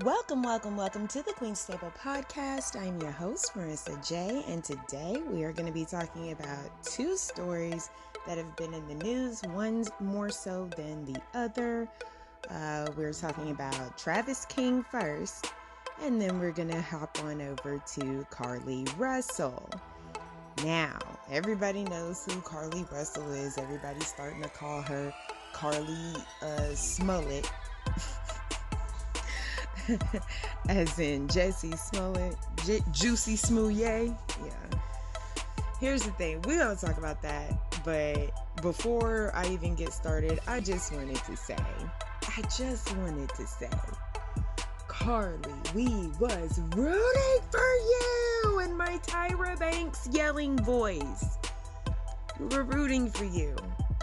Welcome to the Queen Stable Podcast. I'm your host, Marissa J, and today we are going to be talking about two stories that have been in the news, one more so than the other. We're talking about Travis King first, and then we're going to hop on over to Carlee Russell. Now, everybody knows who Carlee Russell is. Everybody's starting to call her Carlee Smollett. As in Jesse Smollett, Juicy Smouye. Yeah. Here's the thing. We're going to talk about that. But before I even get started, I just wanted to say, Carlee, we was rooting for you in my Tyra Banks yelling voice. We were rooting for you.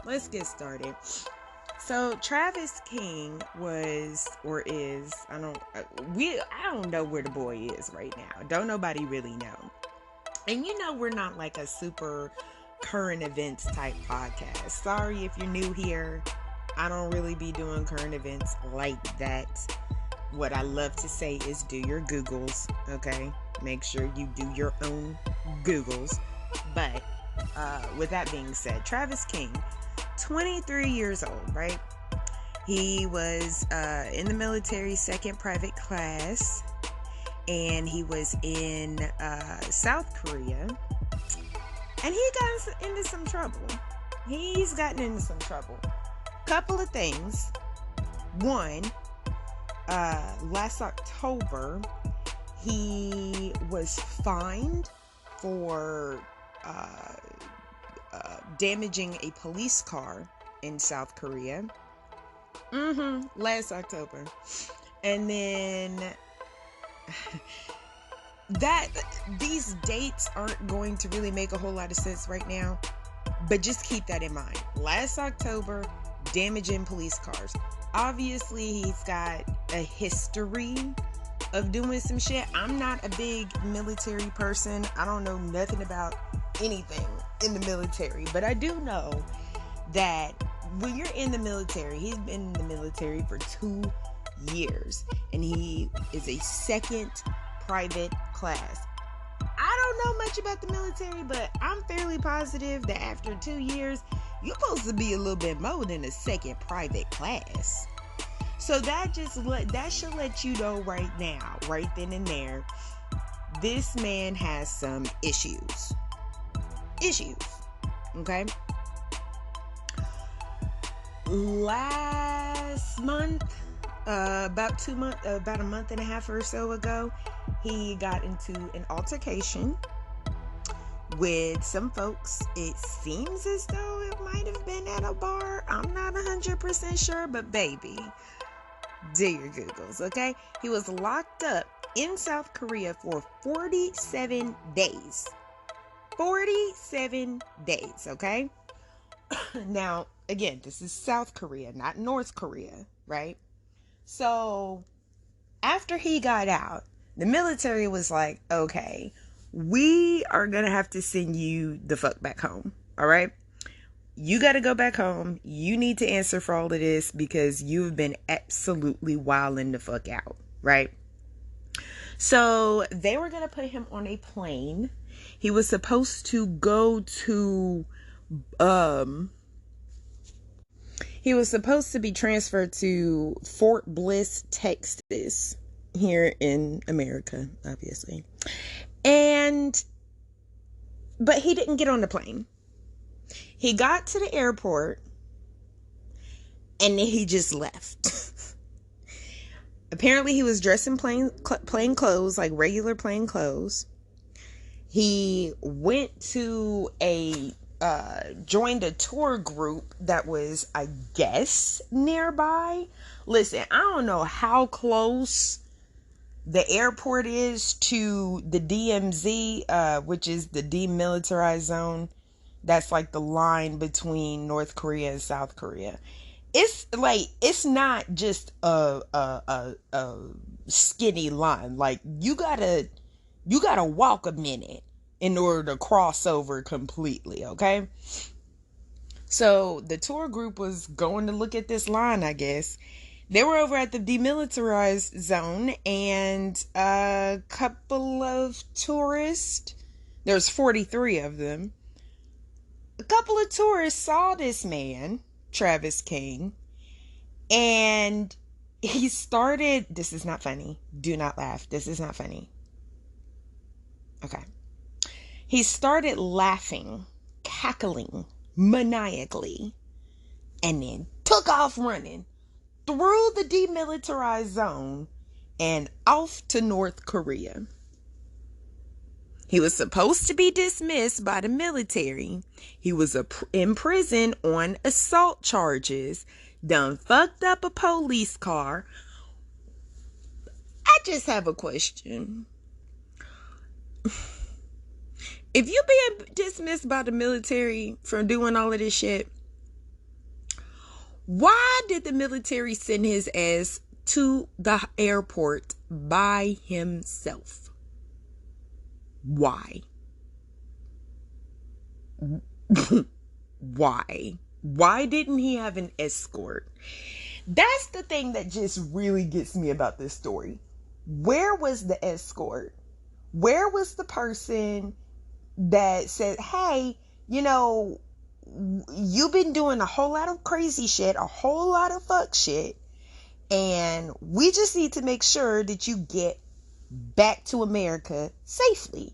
Let's get started. So Travis King was or is, I don't know where the boy is right now. Don't nobody really know. And you know we're not like a super current events type podcast. Sorry if you're new here. I don't really be doing current events like that. What I love to say is do your Googles, okay? Make sure you do your own Googles. But with that being said, Travis King, 23 years old, right? He was in the military, second private class, and he was in South Korea, and he got into some trouble. He's gotten into some trouble. Couple of things. One, last October, he was fined for damaging a police car in South Korea. Last October. And then these dates aren't going to really make a whole lot of sense right now, but just keep that in mind. Last October, damaging police cars. Obviously, he's got a history of doing some shit. I'm not a big military person. I don't know nothing about anything in the military, but I do know that when you're in the military, he's been in the military for 2 years, and he is a second private class. I don't know much about the military, but I'm fairly positive that after 2 years, you're supposed to be a little bit more than a second private class. So that should let you know right now, right then and there, this man has some issues. Okay? Last month, about a month and a half or so ago, he got into an altercation with some folks. It seems as though it might have been at a bar. I'm not 100% sure, but baby, do your Googles, okay? He was locked up in South Korea for 47 days. 47 days, okay? Now, again, this is South Korea, not North Korea, right? So, after he got out, the military was like, okay, we are going to have to send you the fuck back home, all right? You got to go back home. You need to answer for all of this because you've been absolutely wilding the fuck out, right? So, they were going to put him on a plane. He was supposed to go to, he was supposed to be transferred to Fort Bliss, Texas, here in America, obviously. But he didn't get on the plane. He got to the airport, and then he just left. Apparently, he was dressed in plain clothes, like regular plain clothes. He went to joined a tour group that was, I guess, nearby. Listen, I don't know how close the airport is to the DMZ, which is the demilitarized zone. That's like the line between North Korea and South Korea. It's like, it's not just a skinny line. Like, you gotta walk a minute in order to cross over completely, okay? So the tour group was going to look at this line, I guess. They were over at the demilitarized zone, and a couple of tourists, there's 43 of them, a couple of tourists saw this man, Travis King, and he started, this is not funny, do not laugh, this is not funny. Okay. He started laughing, cackling maniacally, and then took off running through the demilitarized zone and off to North Korea. He was supposed to be dismissed by the military. He was in prison on assault charges, done fucked up a police car. I just have a question. If you being dismissed by the military for doing all of this shit, why did the military send his ass to the airport by himself? Why? Why? Why didn't he have an escort? That's the thing that just really gets me about this story. Where was the escort? Where was the person that said, hey, you know, you've been doing a whole lot of crazy shit, a whole lot of fuck shit, and we just need to make sure that you get back to America safely.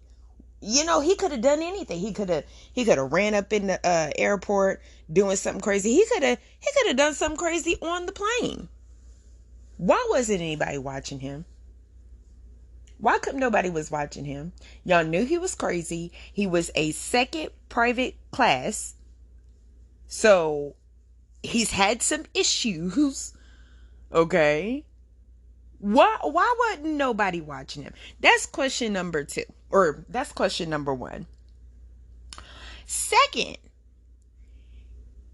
You know, he could have done anything. He could have ran up in the airport doing something crazy. He could have done something crazy on the plane. Why wasn't anybody watching him? Why couldn't nobody was watching him? Y'all knew he was crazy. He was a second private class. So he's had some issues. Okay. Why wasn't nobody watching him? That's question number 2. Or that's question number 1. Second,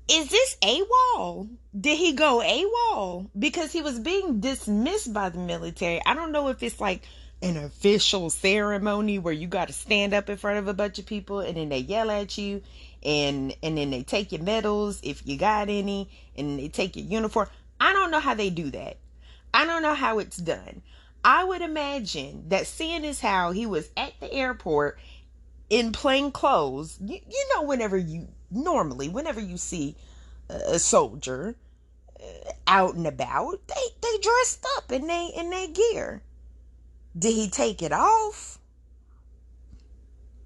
is this AWOL? Did he go AWOL? Because he was being dismissed by the military. I don't know if it's like an official ceremony where you got to stand up in front of a bunch of people and then they yell at you and then they take your medals if you got any, and they take your uniform. I don't know how they do that. I don't know how it's done. I would imagine that seeing as how he was at the airport in plain clothes, you know, whenever you see a soldier out and about, they dressed up in they gear. Did he take it off?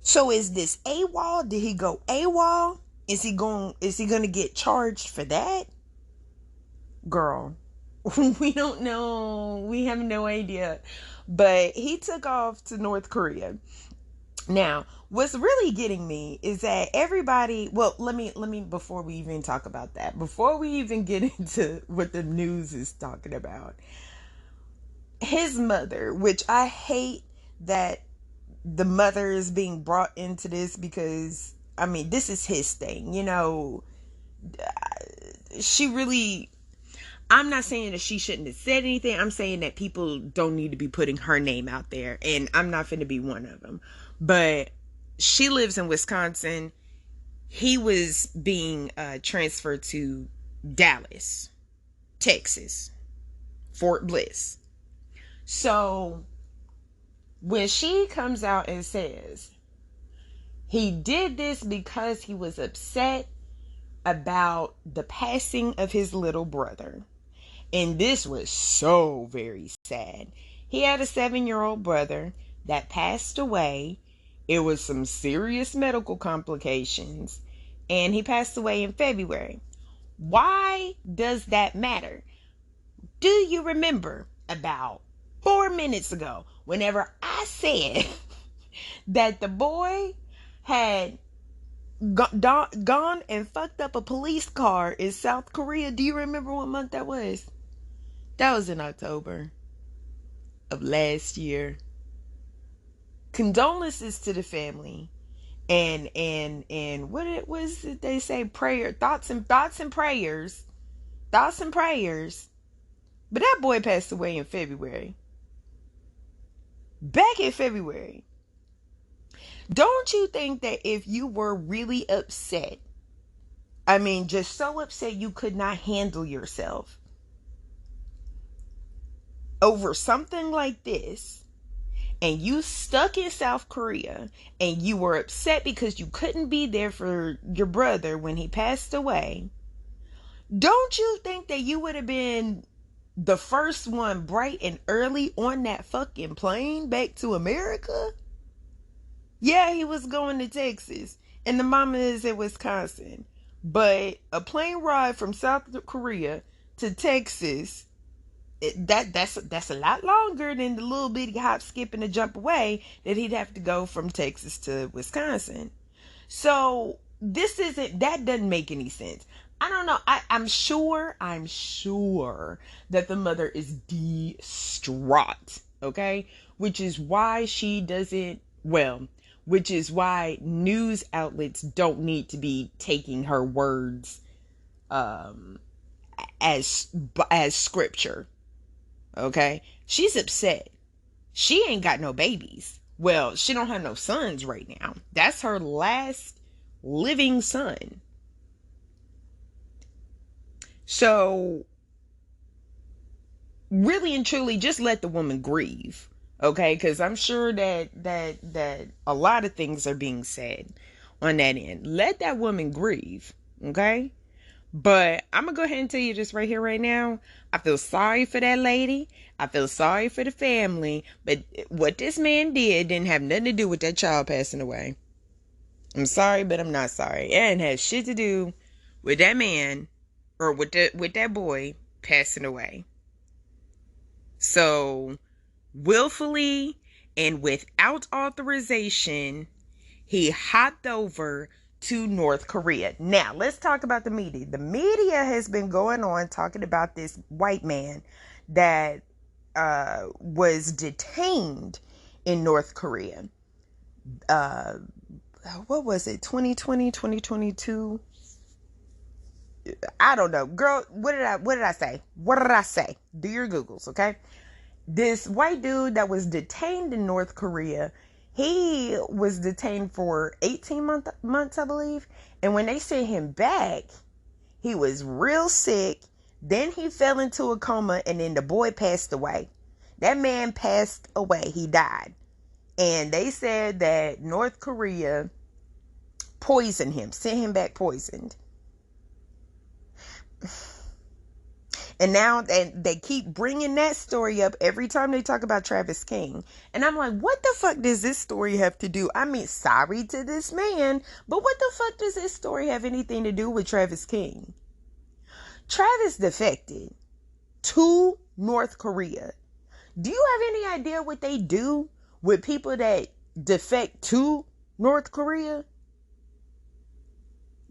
So is this AWOL? Did he go AWOL? Is he going to get charged for that? Girl, we don't know. We have no idea. But he took off to North Korea. Now, what's really getting me is that everybody, well, let me, before we even talk about that, before we even get into what the news is talking about, his mother, which I hate that the mother is being brought into this, because, I mean, this is his thing, you know. She really, I'm not saying that she shouldn't have said anything. I'm saying that people don't need to be putting her name out there, and I'm not finna be one of them. But she lives in Wisconsin. He was being transferred to Dallas, Texas, Fort Bliss. So when she comes out and says he did this because he was upset about the passing of his little brother, and this was so very sad. He had a 7-year-old brother that passed away. It was some serious medical complications, and he passed away in February. Why does that matter? Do you remember about 4 minutes ago, whenever I said that the boy had gone and fucked up a police car in South Korea? Do you remember what month that was? That was in October of last year. Condolences to the family, and what it was that they say, thoughts and prayers. But that boy passed away in February. Back in February. Don't you think that if you were really upset, I mean, just so upset you could not handle yourself, over something like this, and you stuck in South Korea, and you were upset because you couldn't be there for your brother when he passed away, don't you think that you would have been the first one bright and early on that fucking plane back to America? Yeah, he was going to Texas, and the mama is in Wisconsin. But a plane ride from South Korea to Texas, that's a lot longer than the little bitty hop, skip, and a jump away that he'd have to go from Texas to Wisconsin. So that doesn't make any sense. I don't know. I'm sure that the mother is distraught. Okay, which is why which is why news outlets don't need to be taking her words as scripture. Okay, she's upset. She ain't got no babies. Well, she don't have no sons right now. That's her last living son. So really and truly, just let the woman grieve. Okay, because I'm sure that a lot of things are being said on that end. Let that woman grieve. Okay, but I'm gonna go ahead and tell you this right here, right now. I feel sorry for that lady. I feel sorry for the family. But what this man did didn't have nothing to do with that child passing away. I'm sorry, but I'm not sorry. It didn't have shit to do with that man or with that boy passing away. So, willfully and without authorization, he hopped over to North Korea. Now, let's talk about the media. The media has been going on talking about this white man that was detained in North Korea. What was it? 2020, 2022? I don't know. Girl, what did I say? What did I say? Do your Googles, okay? This white dude that was detained in North Korea, he was detained for 18 months, I believe. And when they sent him back, he was real sick. Then he fell into a coma, and then the boy passed away. That man passed away. He died. And they said that North Korea poisoned him, sent him back poisoned. And now they keep bringing that story up every time they talk about Travis King. And I'm like, what the fuck does this story have to do? I mean, sorry to this man, but what the fuck does this story have anything to do with Travis King? Travis defected to North Korea. Do you have any idea what they do with people that defect to North Korea?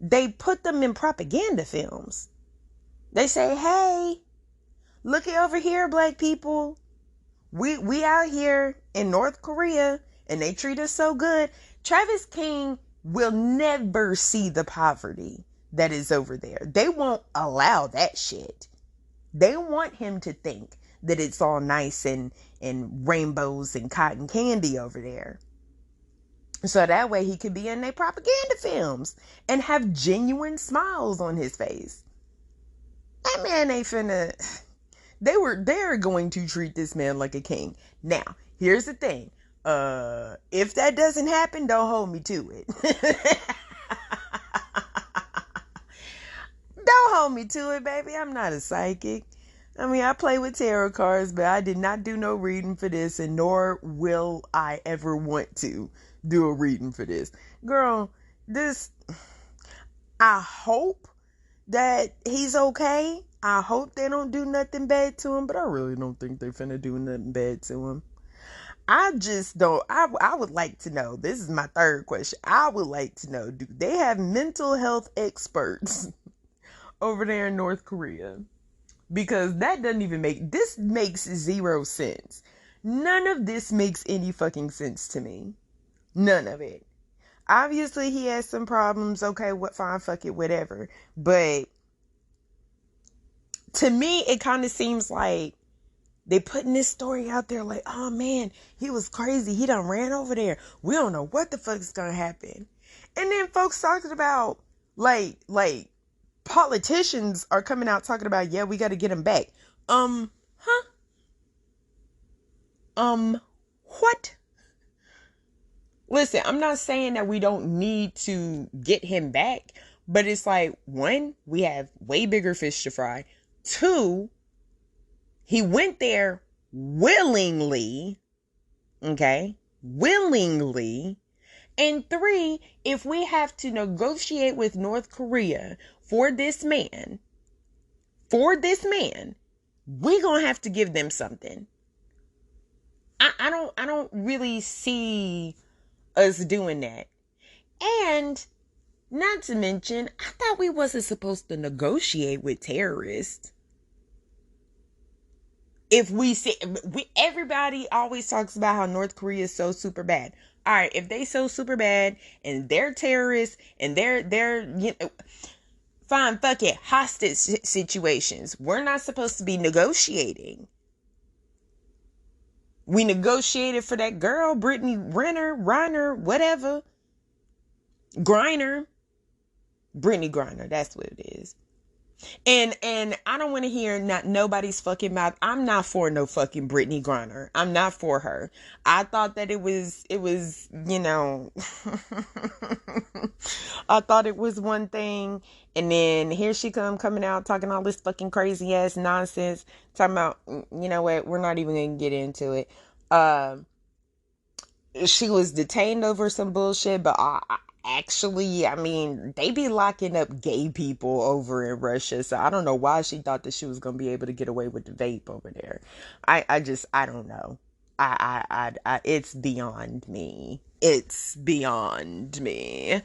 They put them in propaganda films. They say, hey, look over here, black people. We out here in North Korea and they treat us so good. Travis King will never see the poverty that is over there. They won't allow that shit. They want him to think that it's all nice and rainbows and cotton candy over there. So that way he could be in their propaganda films and have genuine smiles on his face. That man ain't finna. They're going to treat this man like a king. Now, here's the thing. If that doesn't happen, don't hold me to it. Don't hold me to it, baby. I'm not a psychic. I mean, I play with tarot cards, but I did not do no reading for this, and nor will I ever want to do a reading for this. Girl, I hope that he's okay. I hope they don't do nothing bad to him, but I really don't think they're finna do nothing bad to him. I just don't. I would like to know. This is my third question. I would like to know, do they have mental health experts over there in North Korea? Because that doesn't even this makes zero sense. None of this makes any fucking sense to me. None of it. Obviously, he has some problems. Okay, what? Fine, fuck it, whatever. But to me, it kind of seems like they putting this story out there like, oh man, he was crazy. He done ran over there. We don't know what the fuck is gonna happen. And then folks talking about like politicians are coming out talking about, yeah, we got to get him back. Huh? What? Listen, I'm not saying that we don't need to get him back, but it's like, one, we have way bigger fish to fry. Two, he went there willingly, okay? Willingly. And three, if we have to negotiate with North Korea for this man, we're gonna have to give them something. I don't really see us doing that. And not to mention, I thought we wasn't supposed to negotiate with terrorists. If we see, everybody always talks about how North Korea is so super bad. All right, if they so super bad and they're terrorists and they're you know, fine, fuck it, hostage situations. We're not supposed to be negotiating. We negotiated for that girl, Brittany Reiner, whatever. Griner. Brittany Griner, that's what it is. And I don't want to hear nobody's fucking mouth. I'm not for no fucking Brittany Griner. I'm not for her. I thought that it was, you know, I thought it was one thing. And then here she coming out talking all this fucking crazy ass nonsense. Talking about, you know what, we're not even going to get into it. She was detained over some bullshit, but actually, I mean, they be locking up gay people over in Russia, so I don't know why she thought that she was gonna be able to get away with the vape over there. I don't know. It's beyond me. It's beyond me.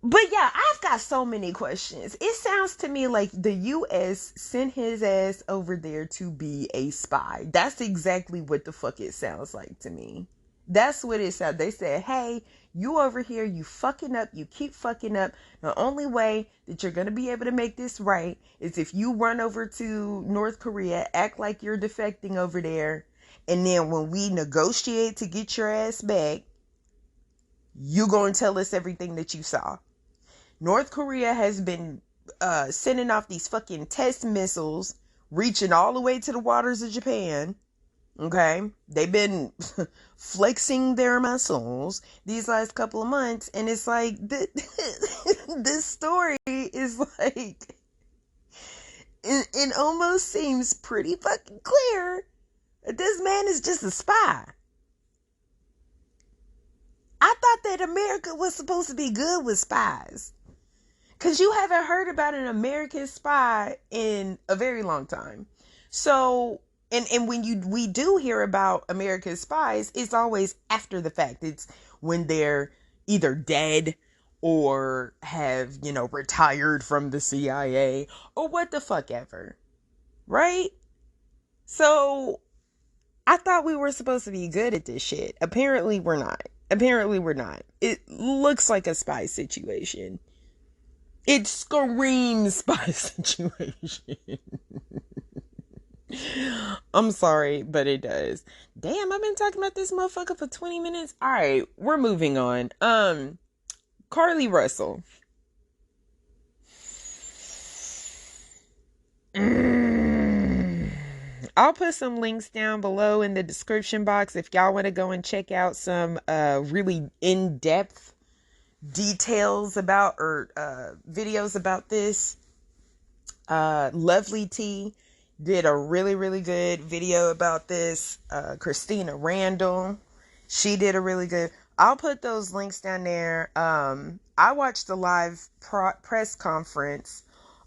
But yeah, I've got so many questions. It sounds to me like the U.S. sent his ass over there to be a spy. That's exactly what the fuck it sounds like to me. That's what it sounds. They said, hey, you over here, you fucking up, you keep fucking up. The only way that you're going to be able to make this right is if you run over to North Korea, act like you're defecting over there, and then when we negotiate to get your ass back, you going to tell us everything that you saw. North Korea has been sending off these fucking test missiles, reaching all the way to the waters of Japan. Okay, they've been flexing their muscles these last couple of months, and it's like this story is like it almost seems pretty fucking clear that this man is just a spy. I thought that America was supposed to be good with spies, because you haven't heard about an American spy in a very long time. So. And when we do hear about American spies, it's always after the fact. It's when they're either dead or have, you know, retired from the CIA or what the fuck ever. Right? So I thought we were supposed to be good at this shit. Apparently we're not. It looks like a spy situation. It screams spy situation. I'm sorry, but it does. Damn, I've been talking about this motherfucker for 20 minutes. All right, we're moving on. Carlee Russell. I'll put some links down below in the description box if y'all want to go and check out some really in-depth details about or videos about this. Lovely T did a really, really good video about this. Christina Randall, she did a really good. I'll put those links down there. I watched the live press conference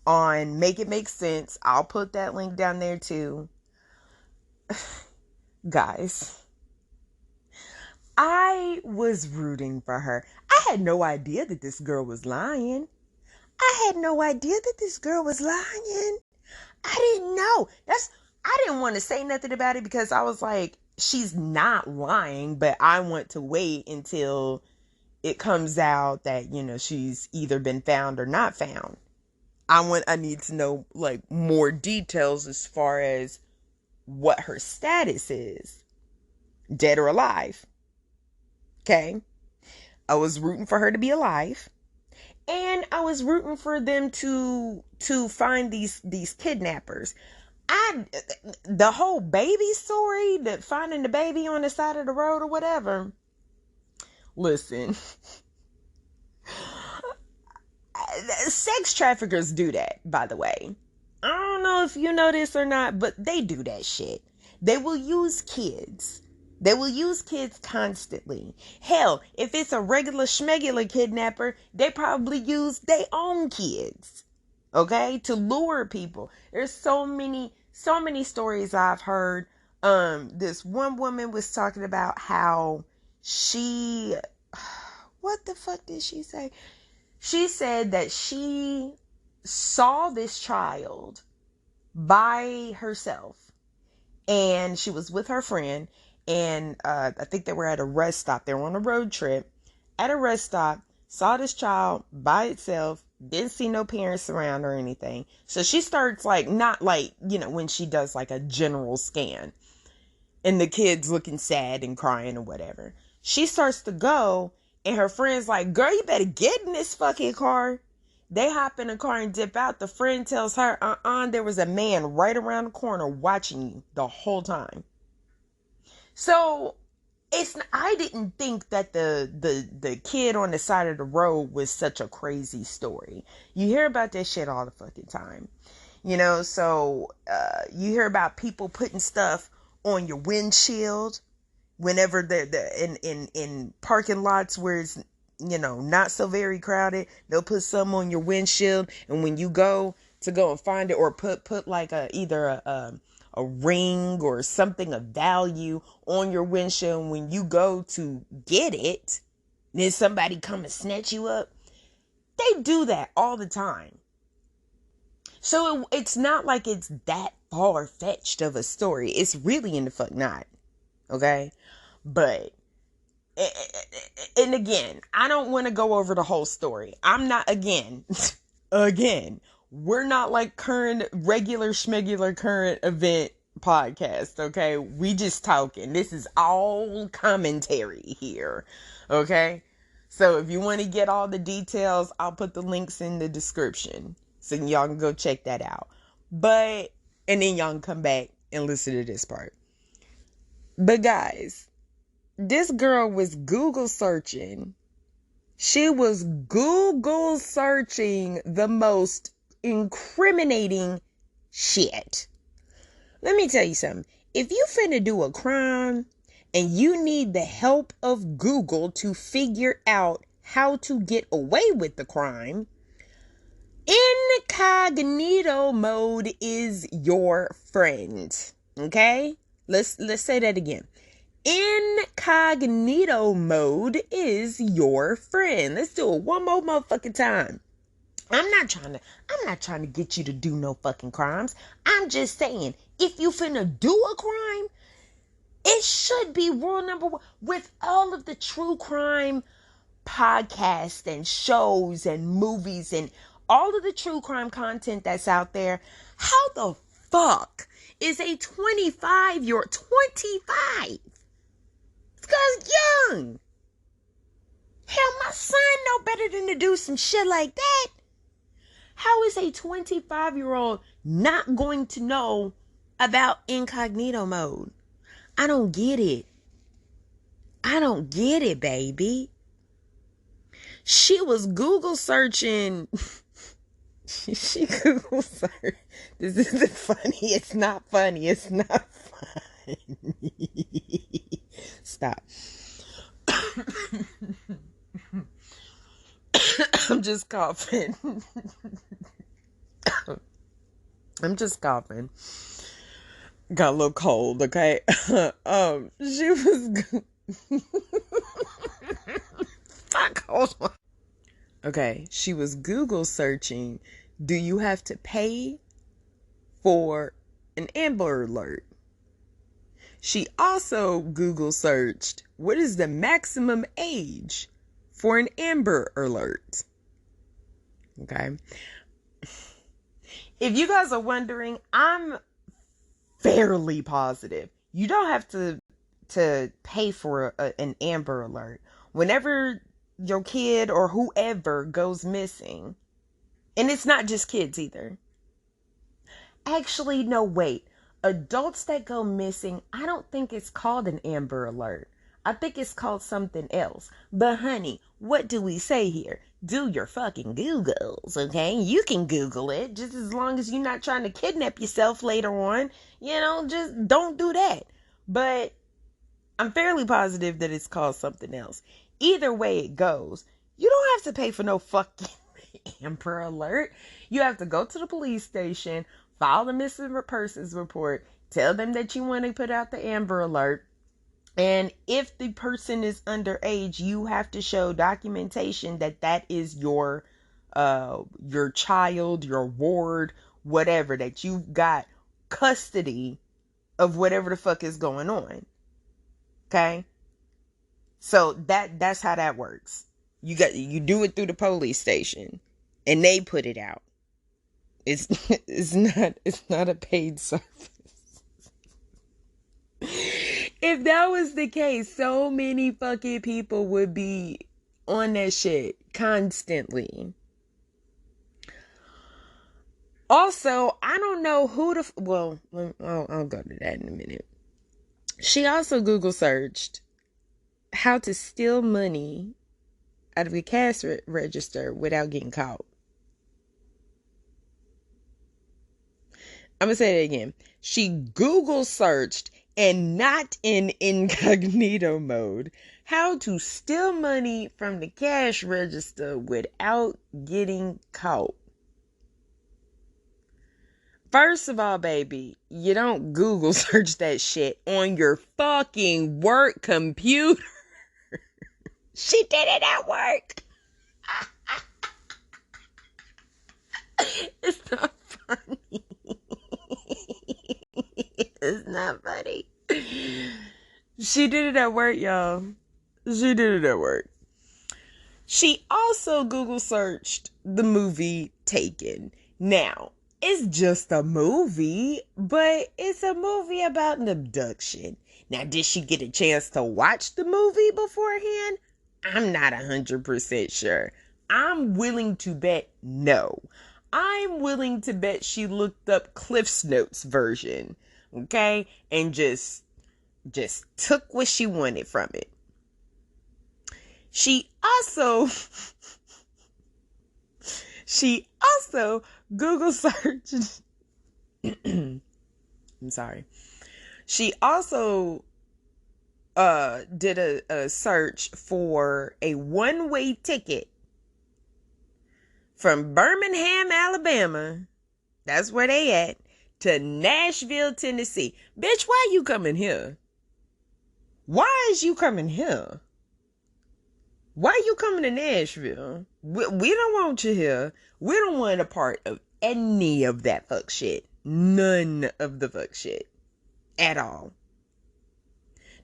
on Make It Make Sense. I'll put that link down there too. Guys, I was rooting for her. I had no idea that this girl was lying. I didn't know. I didn't want to say nothing about it because I was like, she's not lying, but I want to wait until it comes out that, you know, she's either been found or not found. I need to know like more details as far as what her status is, dead or alive. Okay. I was rooting for her to be alive. And I was rooting for them to find these kidnappers. The whole baby story, that finding the baby on the side of the road or whatever. Listen, sex traffickers do that, by the way. I don't know if you know this or not, but they do that shit. They will use kids. They will use kids constantly. Hell, if it's a regular schmegular kidnapper, they probably use their own kids. Okay? To lure people. There's so many stories I've heard. This one woman was talking about how she, what the fuck did she say? She said that she saw this child by herself, and she was with her friend, and I think they were at a rest stop. They were on a road trip at a rest stop, saw this child by itself, didn't see no parents around or anything. So she starts not when she does like a general scan and the kid's looking sad and crying or whatever. She starts to go, and her friend's like, girl, you better get in this fucking car. They hop in the car and dip out. The friend tells her, there was a man right around the corner watching you the whole time. So I didn't think that the kid on the side of the road was such a crazy story. You hear about that shit all the fucking time. So you hear about people putting stuff on your windshield whenever they're in parking lots where it's not so very crowded. They'll put some on your windshield, and when you go and find it, or put like either a ring or something of value on your windshield, and when you go to get it, then somebody come and snatch you up. They do that all the time. So it's not like it's that far-fetched of a story. It's really in the fuck not. Okay? But, and again, I don't want to go over the whole story. I'm not, again, we're not like regular schmegular current event podcast, okay? We just talking. This is all commentary here, okay? So if you want to get all the details, I'll put the links in the description so y'all can go check that out. And then y'all can come back and listen to this part. But guys, this girl was Google searching. She was Google searching the most incriminating shit. Let me tell you something. If you finna do a crime and you need the help of Google to figure out how to get away with the crime, incognito mode is your friend. Okay? Let's say that again. Incognito mode is your friend. Let's do it one more motherfucking time. I'm not trying to get you to do no fucking crimes. I'm just saying, if you finna do a crime, it should be rule number one. With all of the true crime podcasts and shows and movies and all of the true crime content that's out there, how the fuck is a 25-year-old, 25? This guy's young. Hell, my son know better than to do some shit like that. How is a 25-year-old not going to know about incognito mode? I don't get it. I don't get it, baby. She was Google searching. She Google searched. This isn't funny. It's not funny. It's not funny. Stop. I'm just coughing. I'm just coughing. Got a little cold, okay? She was... Fuck, hold on. Okay, she was Google searching, do you have to pay for an Amber Alert? She also Google searched, what is the maximum age for an Amber Alert? Okay. If you guys are wondering, I'm fairly positive you don't have to pay for an Amber Alert. Whenever your kid or whoever goes missing, and it's not just kids either, Actually, no, wait. Adults that go missing, I don't think it's called an Amber Alert. I think it's called something else. But honey, what do we say here? Do your fucking Googles, okay? You can Google it, just as long as you're not trying to kidnap yourself later on. Just don't do that. But I'm fairly positive that it's called something else. Either way it goes, you don't have to pay for no fucking Amber Alert. You have to go to the police station, file the missing persons report, tell them that you want to put out the Amber Alert. And if the person is underage, you have to show documentation that is your child, your ward, whatever, that you've got custody of whatever the fuck is going on. Okay? So that's how that works. You do it through the police station and they put it out. It's not a paid service. If that was the case, so many fucking people would be on that shit constantly. Also, I don't know who I'll go to that in a minute. She also Google searched how to steal money out of a cash register without getting caught. I'm going to say that again. She Google searched, and not in incognito mode, how to steal money from the cash register without getting caught. First of all, baby, you don't Google search that shit on your fucking work computer. She did it at work. It's not funny. It's not funny. She did it at work, y'all. She did it at work. She also Google searched the movie Taken. Now, it's just a movie, but it's a movie about an abduction. Now, did she get a chance to watch the movie beforehand? I'm not 100% sure. I'm willing to bet no. I'm willing to bet she looked up Cliff's Notes version, okay? And just took what she wanted from it. She also Google searched. I'm sorry. She also did a search for a one-way ticket from Birmingham, Alabama, that's where they at, to Nashville, Tennessee. Bitch, why you coming here? Why is you coming here? Why you coming to Nashville? We don't want you here. We don't want a part of any of that fuck shit. None of the fuck shit. At all.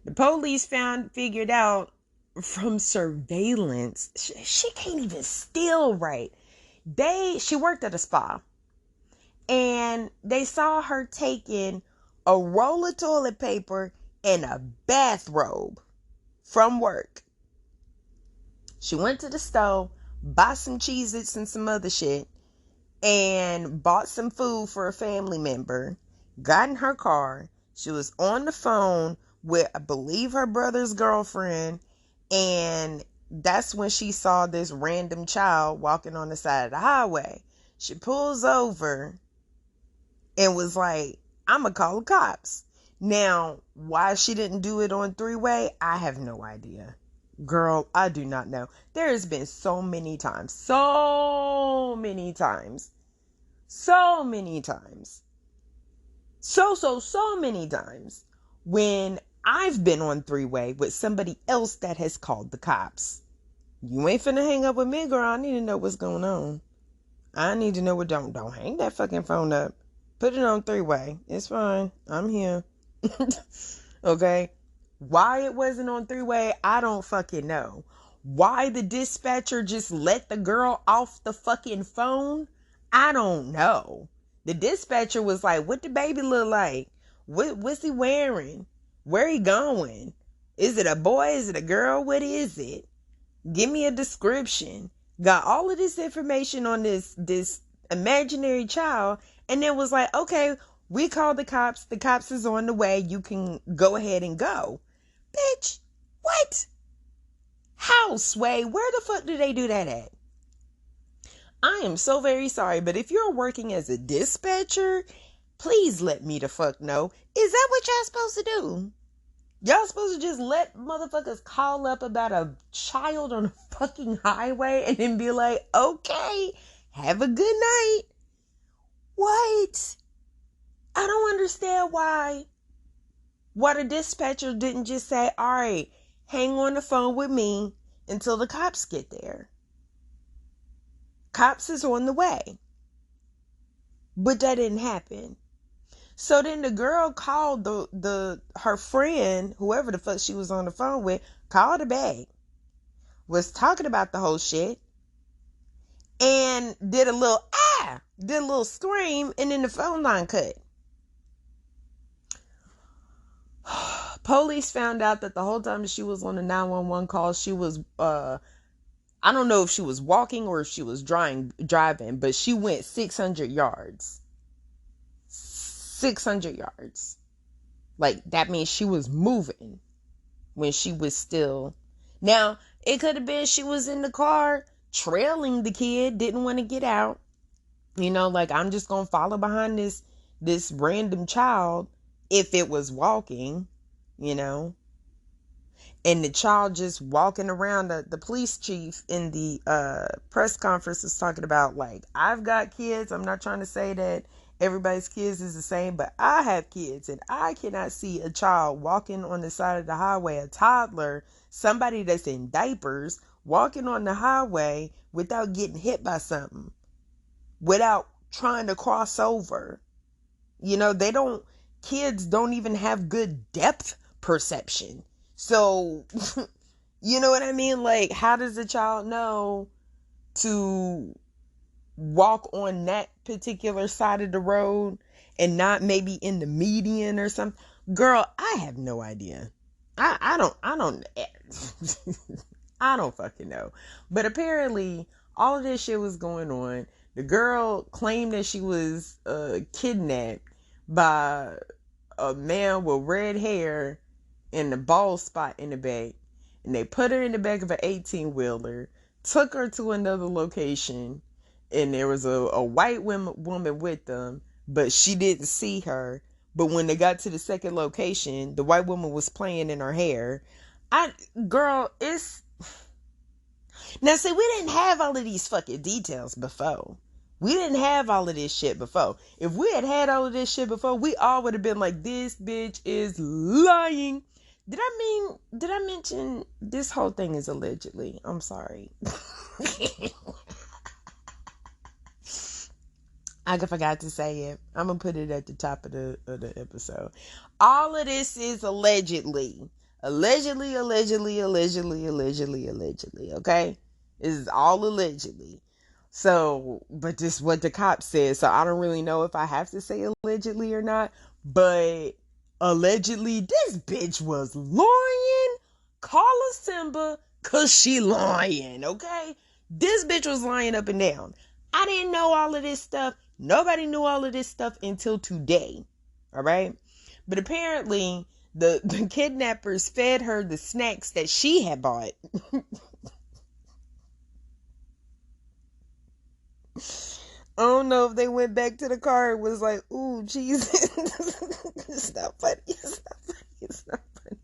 The police figured out from surveillance, she can't even steal right. She worked at a spa, and they saw her taking a roll of toilet paper and a bathrobe from work. She went to the store, bought some Cheez-Its and some other shit, and bought some food for a family member, got in her car. She was on the phone with, I believe, her brother's girlfriend, and that's when she saw this random child walking on the side of the highway. She pulls over and was like, I'm going to call the cops. Now, why she didn't do it on three-way, I have no idea. Girl, I do not know. There has been so many times when I've been on three-way with somebody else that has called the cops. You ain't finna hang up with me, girl. I need to know what's going on. I need to know what. Don't hang that fucking phone up. Put it on three-way. It's fine. I'm here. Okay? Why it wasn't on three-way, I don't fucking know. Why the dispatcher just let the girl off the fucking phone, I don't know. The dispatcher was like, what the baby look like? What's he wearing? Where he going? Is it a boy? Is it a girl? What is it? Give me a description. Got all of this information on this imaginary child, And it was like, okay, we called the cops. The cops is on the way. You can go ahead and go. Bitch, what? How, Sway? Where the fuck do they do that at? I am so very sorry, but if you're working as a dispatcher, please let me the fuck know. Is that what y'all supposed to do? Y'all supposed to just let motherfuckers call up about a child on a fucking highway and then be like, okay, have a good night. What? I don't understand why the dispatcher didn't just say, all right, hang on the phone with me until the cops get there. Cops is on the way. But that didn't happen. So then the girl called her friend, whoever the fuck she was on the phone with, called her back, was talking about the whole shit, and did a little scream, and then the phone line cut. Police found out that the whole time she was on the 911 call, she was, I don't know if she was walking or if she was driving, but she went 600 yards. 600 yards. Like, that means she was moving when she was still. Now, it could have been she was in the car trailing the kid, didn't want to get out. You know, like, I'm just going to follow behind this random child if it was walking, you know. And the child just walking around, the police chief in the press conference was talking about, like, I've got kids. I'm not trying to say that everybody's kids is the same, but I have kids, and I cannot see a child walking on the side of the highway, a toddler, somebody that's in diapers, walking on the highway without getting hit by something, without trying to cross over. You know, kids don't even have good depth perception. So, you know what I mean? Like, how does a child know to walk on that particular side of the road and not maybe in the median or something? Girl, I have no idea. I don't I don't fucking know. But apparently all of this shit was going on. The girl claimed that she was kidnapped by a man with red hair and a bald spot in the back, and they put her in the back of an 18-wheeler, took her to another location, and there was a white woman with them, but she didn't see her. But when they got to the second location, the white woman was playing in her hair. It's now, see, we didn't have all of these fucking details before. We didn't have all of this shit before. If we had all of this shit before, we all would have been like, this bitch is lying. Did I mention this whole thing is allegedly? I'm sorry. I forgot to say it. I'm going to put it at the top of the episode. All of this is allegedly. Allegedly. Okay? This is all allegedly. So, but this is what the cop said. So I don't really know if I have to say allegedly or not. But allegedly, this bitch was lying. Call her Simba, cause she lying, okay? This bitch was lying up and down. I didn't know all of this stuff. Nobody knew all of this stuff until today. All right? But apparently, the kidnappers fed her the snacks that she had bought. I don't know if they went back to the car and was like, ooh, Jesus. It's not funny. It's not funny.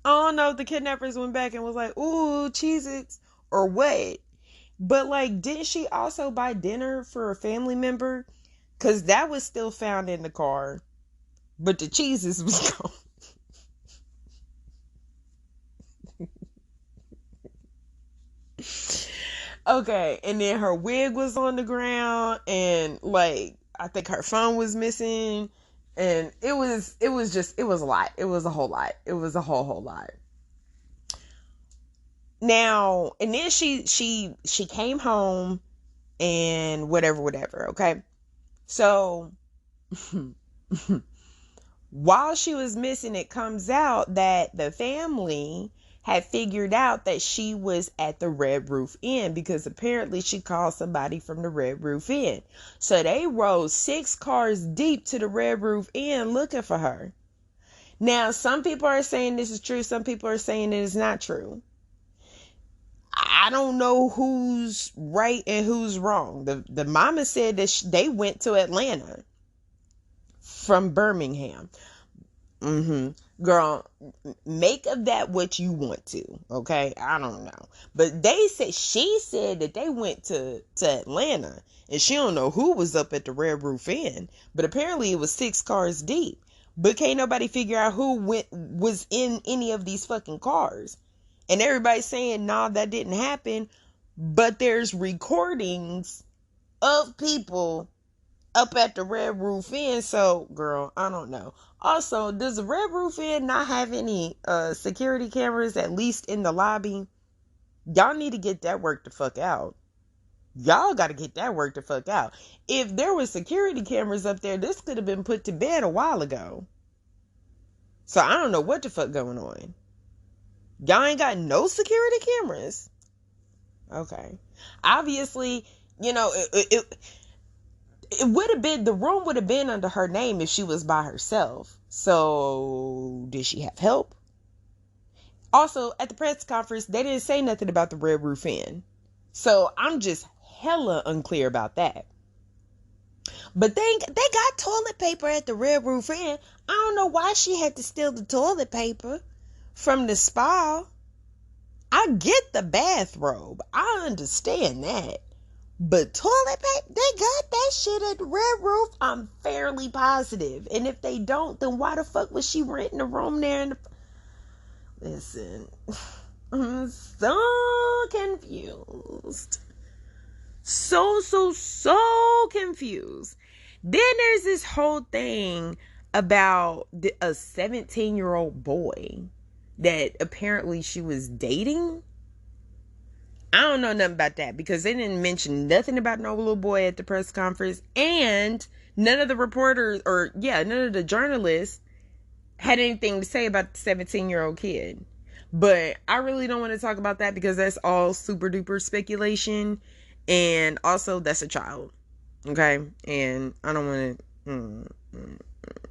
I don't know if the kidnappers went back and was like, ooh, Cheez-Its or what. But, like, didn't she also buy dinner for a family member? Because that was still found in the car. But the Cheez-Its was gone. Okay, and then her wig was on the ground, and, like, I think her phone was missing, and it was a lot. It was a whole lot. It was a whole lot. Now, and then she came home and whatever, okay? So, while she was missing, it comes out that the family had figured out that she was at the Red Roof Inn because apparently she called somebody from the Red Roof Inn. So they rode 6 cars deep to the Red Roof Inn looking for her. Now, some people are saying this is true. Some people are saying it is not true. I don't know who's right and who's wrong. The mama said that they went to Atlanta from Birmingham. Girl, make of that what you want to, okay? I don't know. But she said that they went to Atlanta, and she don't know who was up at the Red Roof Inn, but apparently it was 6 cars deep. But can't nobody figure out who was in any of these fucking cars. And everybody's saying, nah, that didn't happen. But there's recordings of people up at the Red Roof Inn. So, girl, I don't know. Also, does the Red Roof Inn not have any security cameras, at least in the lobby? Y'all need to get that worked the fuck out. Y'all got to get that worked the fuck out. If there was security cameras up there, this could have been put to bed a while ago. So I don't know what the fuck going on. Y'all ain't got no security cameras? Okay. Obviously, you know, it would have been, the room would have been under her name if she was by herself. So did she have help? Also, at the press conference, they didn't say nothing about the Red Roof Inn. So I'm just hella unclear about that. But they got toilet paper at the Red Roof Inn. I don't know why she had to steal the toilet paper from the spa. I get the bathrobe. I understand that. But toilet paper, they got that shit at the Red Roof. I'm fairly positive. And if they don't, then why the fuck was she renting a room there? Listen, I'm so confused. So confused. Then there's this whole thing about a 17-year-old boy that apparently she was dating. I don't know nothing about that because they didn't mention nothing about no little boy at the press conference, and none of the reporters none of the journalists had anything to say about the 17-year-old kid. But I really don't want to talk about that because that's all super duper speculation, and also that's a child. Okay, and I don't want to.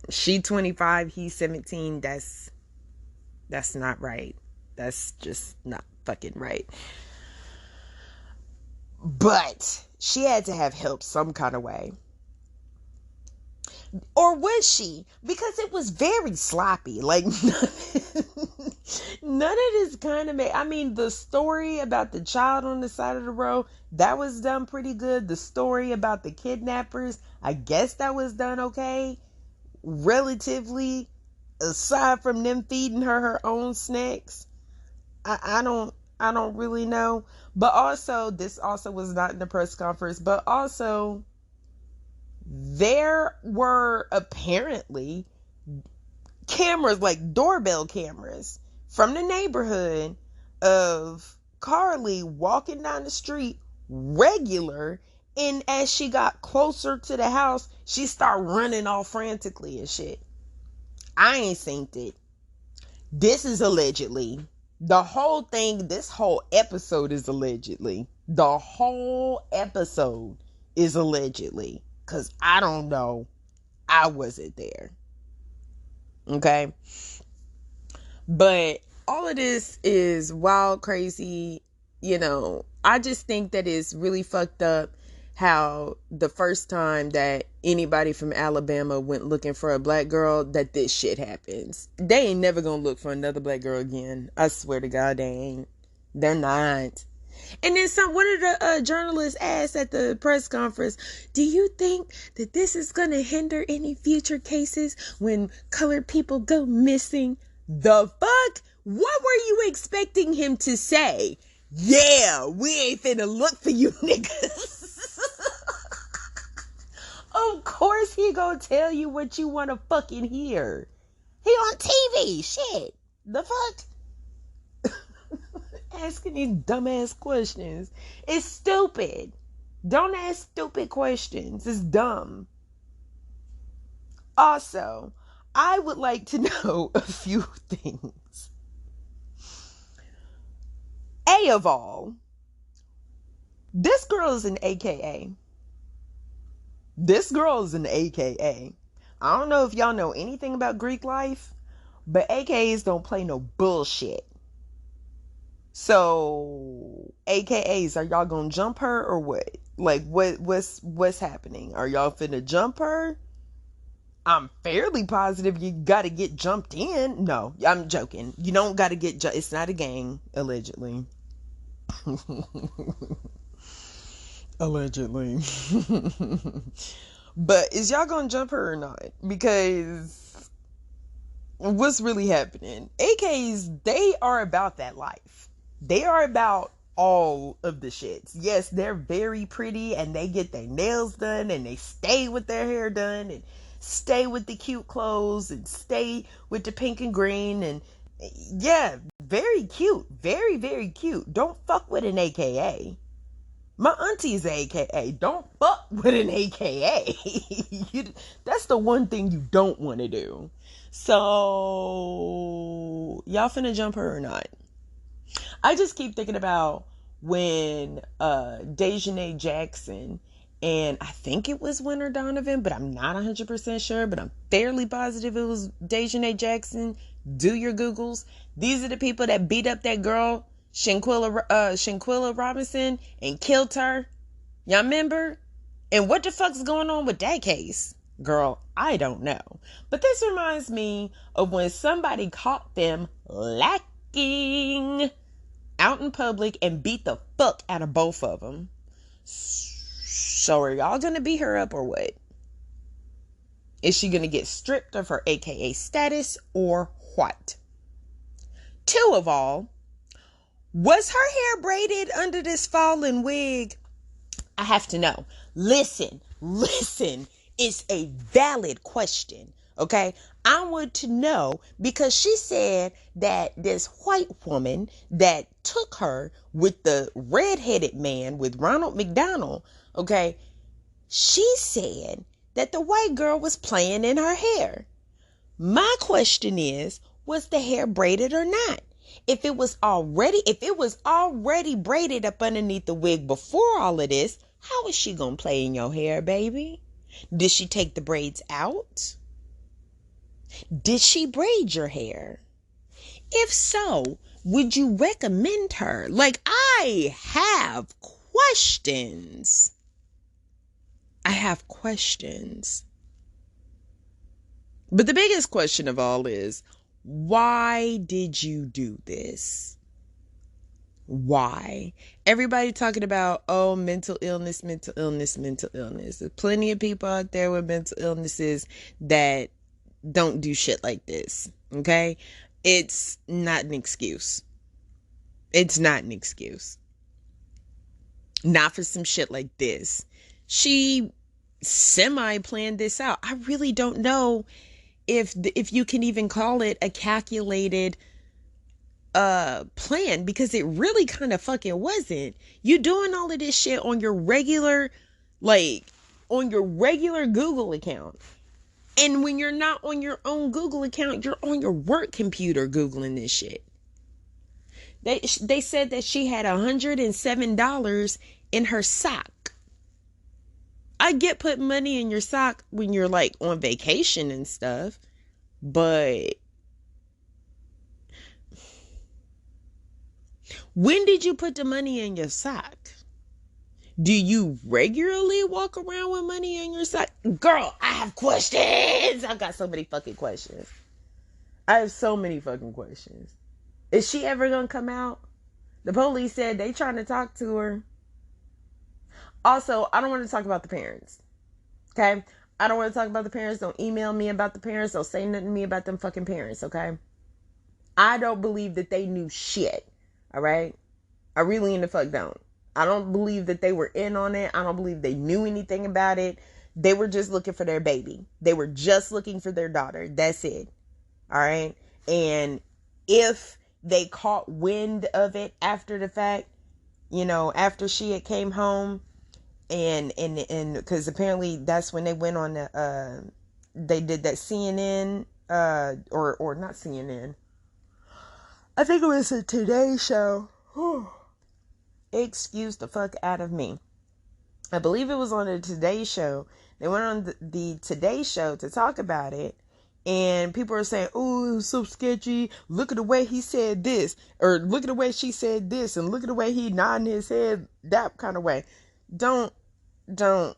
She 25, he's 17. That's not right. That's just not fucking right. But she had to have help some kind of way. Or was she? Because it was very sloppy. Like, none of this kind of made... I mean, the story about the child on the side of the road, that was done pretty good. The story about the kidnappers, I guess that was done okay. Relatively, aside from them feeding her own snacks. I don't really know. But also, this also was not in the press conference, but also there were apparently cameras, like doorbell cameras from the neighborhood of Carlee walking down the street regular, and as she got closer to the house, she started running all frantically and shit. I ain't seen it. This is allegedly. The whole thing, this whole episode is allegedly. The whole episode is allegedly. Because I don't know. I wasn't there. Okay? But all of this is wild, crazy. You know, I just think that it's really fucked up how the first time that anybody from Alabama went looking for a black girl, that this shit happens. They ain't never gonna look for another black girl again. I swear to God, they ain't. They're not. And then one of the journalists asked at the press conference, do you think that this is gonna hinder any future cases when colored people go missing? The fuck? What were you expecting him to say? Yeah, we ain't finna look for you niggas. Of course he gonna tell you what you want to fucking hear. He on TV. Shit. The fuck? Asking these dumbass questions. It's stupid. Don't ask stupid questions. It's dumb. Also, I would like to know a few things. A of all, this girl is an AKA. This girl is an AKA. I don't know if y'all know anything about Greek life, but AKAs don't play no bullshit. So, AKAs, are y'all gonna jump her or what? Like, what's happening? Are y'all finna jump her? I'm fairly positive you gotta get jumped in. No, I'm joking. You don't gotta get jumped. It's not a gang, allegedly. Allegedly. But is y'all gonna jump her or not? Because what's really happening? AKs, they are about that life. They are about all of the shits. Yes, they're very pretty and they get their nails done and they stay with their hair done and stay with the cute clothes and stay with the pink and green, and yeah, very cute. Very, very cute. Don't fuck with an AKA. My auntie's AKA. Don't fuck with an AKA. That's the one thing you don't want to do. So, y'all finna jump her or not? I just keep thinking about when Dejanay Jackson, and I think it was Winter Donovan, but I'm not 100% sure, but I'm fairly positive it was Dejanay Jackson. Do your Googles. These are the people that beat up that girl, Shanquilla Robinson, and killed her. Y'all remember? And what the fuck's going on with that case? Girl, I don't know. But this reminds me of when somebody caught them lacking out in public and beat the fuck out of both of them. So are y'all gonna beat her up or what? Is she gonna get stripped of her AKA status or what? Two of all, was her hair braided under this fallen wig? I have to know. Listen. It's a valid question. Okay? I want to know because she said that this white woman that took her with the redheaded man with Ronald McDonald, okay, she said that the white girl was playing in her hair. My question is, was the hair braided or not? If it was already braided up underneath the wig before all of this, how is she gonna play in your hair, baby? Did she take the braids out? Did she braid your hair? If so, would you recommend her? Like, I have questions. But the biggest question of all is, why did you do this? Why? Everybody talking about, oh, mental illness. There's plenty of people out there with mental illnesses that don't do shit like this. Okay? It's not an excuse. Not for some shit like this. She semi-planned this out. I really don't know if you can even call it a calculated plan, because it really kind of fucking wasn't. You doing all of this shit on your regular Google account. And when you're not on your own Google account, you're on your work computer Googling this shit. They said that she had $107 in her sock. I get putting money in your sock when you're like on vacation and stuff, but when did you put the money in your sock? Do you regularly walk around with money in your sock? Girl, I have questions. I've got so many fucking questions. I have so many fucking questions. Is she ever gonna come out? The police said they trying to talk to her. Also, I don't want to talk about the parents. Okay? I don't want to talk about the parents. Don't email me about the parents. Don't say nothing to me about them fucking parents. Okay? I don't believe that they knew shit. All right? I really in the fuck don't. I don't believe that they were in on it. I don't believe they knew anything about it. They were just looking for their baby. They were just looking for their daughter. That's it. All right? And if they caught wind of it after the fact, after she had came home, and because apparently that's when they went on they did that CNN, or not CNN. I think it was a Today Show. Excuse the fuck out of me. I believe it was on the Today Show. They went on the Today Show to talk about it. And people are saying, oh, it was so sketchy. Look at the way he said this. Or look at the way she said this. And look at the way he nodded his head that kind of way. Don't. I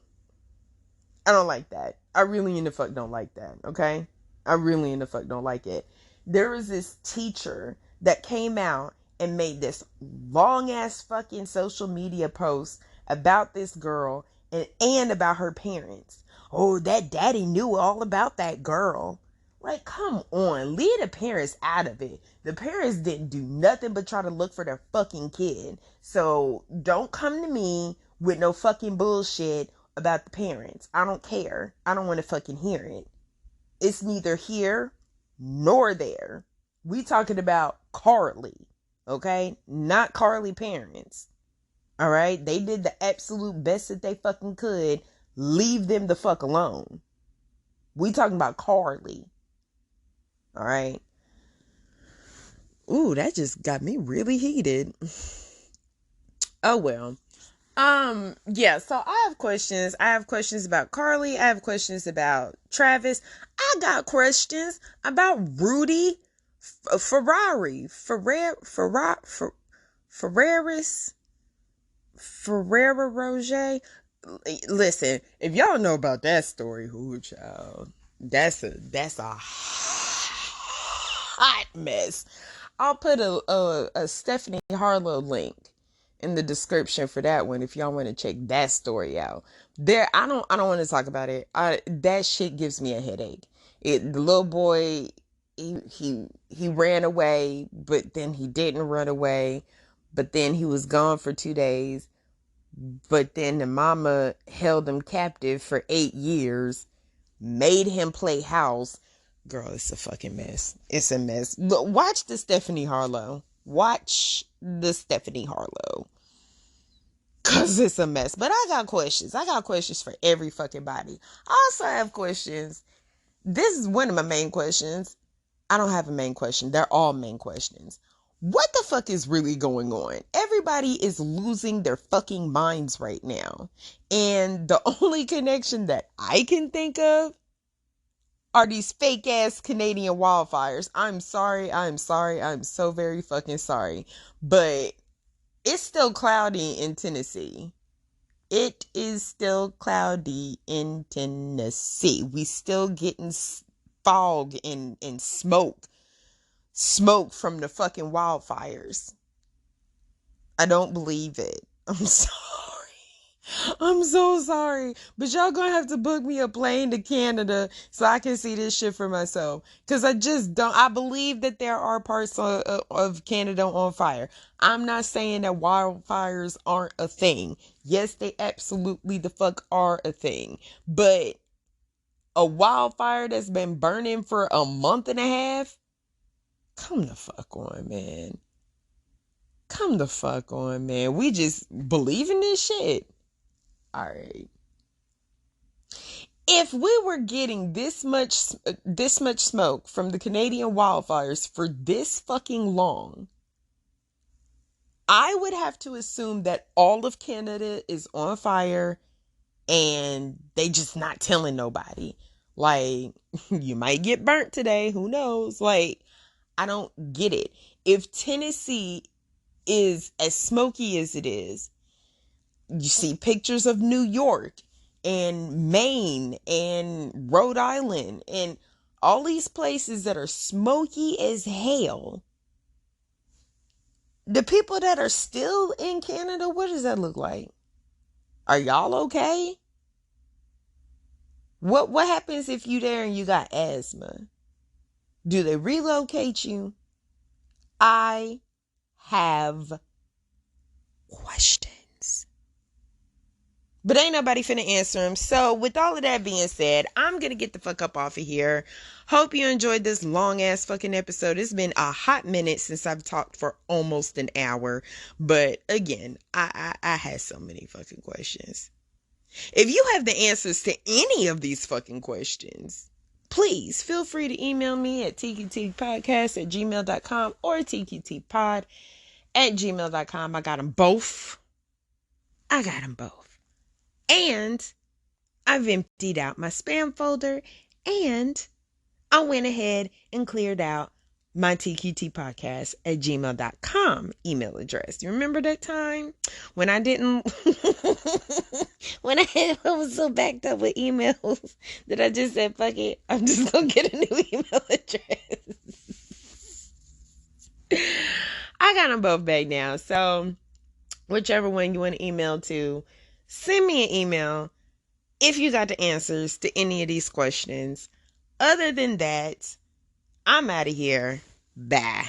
don't like that. I really in the fuck don't like that. Okay? I really in the fuck don't like it. There was this teacher that came out and made this long ass fucking social media post about this girl and about her parents. Oh, that daddy knew all about that girl. Like, come on. Leave the parents out of it. The parents didn't do nothing but try to look for their fucking kid. So don't come to me with no fucking bullshit about the parents. I don't care. I don't want to fucking hear it. It's neither here nor there. We talking about Carlee. Okay? Not Carlee parents. All right? They did the absolute best that they fucking could. Leave them the fuck alone. We talking about Carlee. All right? Ooh, that just got me really heated. Oh, well. Yeah, so I have questions. I have questions about Carlee. I have questions about Travis. I got questions about Rudy Farias. Ferrera Roger. Listen, if y'all know about that story, who child, that's a hot mess. I'll put a Stephanie Harlow link in the description for that one if y'all want to check that story out. There, I don't want to talk about it. That shit gives me a headache. The little boy, he ran away, but then he didn't run away, but then he was gone for 2 days, but then the mama held him captive for 8 years, made him play house. Girl, it's a fucking mess. It's a mess. Look, watch the Stephanie Harlow. Watch the Stephanie Harlow. Cause it's a mess. But I got questions. I got questions for every fucking body. I also have questions. This is one of my main questions. I don't have a main question. They're all main questions. What the fuck is really going on? Everybody is losing their fucking minds right now. And the only connection that I can think of are these fake ass Canadian wildfires. I'm sorry. I'm so very fucking sorry. But it's still cloudy in Tennessee. It is still cloudy in Tennessee. We still getting fog and smoke from the fucking wildfires. I don't believe it. I'm sorry. I'm so sorry. But y'all gonna have to book me a plane to Canada so I can see this shit for myself. Because I just don't. I believe that there are parts of Canada on fire. I'm not saying that wildfires aren't a thing. Yes, they absolutely the fuck are a thing. But a wildfire that's been burning for a month and a half? Come the fuck on, man. Come the fuck on, man. We just believe in this shit. All right. If we were getting this much smoke from the Canadian wildfires for this fucking long, I would have to assume that all of Canada is on fire and they just not telling nobody. Like, you might get burnt today. Who knows? Like, I don't get it. If Tennessee is as smoky as it is, you see pictures of New York and Maine and Rhode Island and all these places that are smoky as hell. The people that are still in Canada, what does that look like? Are y'all okay? What happens if you there and you got asthma? Do they relocate you? I have questions. But ain't nobody finna answer them. So with all of that being said, I'm going to get the fuck up off of here. Hope you enjoyed this long ass fucking episode. It's been a hot minute since I've talked for almost an hour. But again, I had so many fucking questions. If you have the answers to any of these fucking questions, please feel free to email me at tqtpodcast@gmail.com or tqtpod at gmail.com. I got them both. And I've emptied out my spam folder, and I went ahead and cleared out my TQTpodcast at gmail.com email address. You remember that time when I didn't, I was so backed up with emails that I just said, fuck it, I'm just going to get a new email address. I got them both back now. So whichever one you want to email to, send me an email if you got the answers to any of these questions. Other than that, I'm out of here. Bye.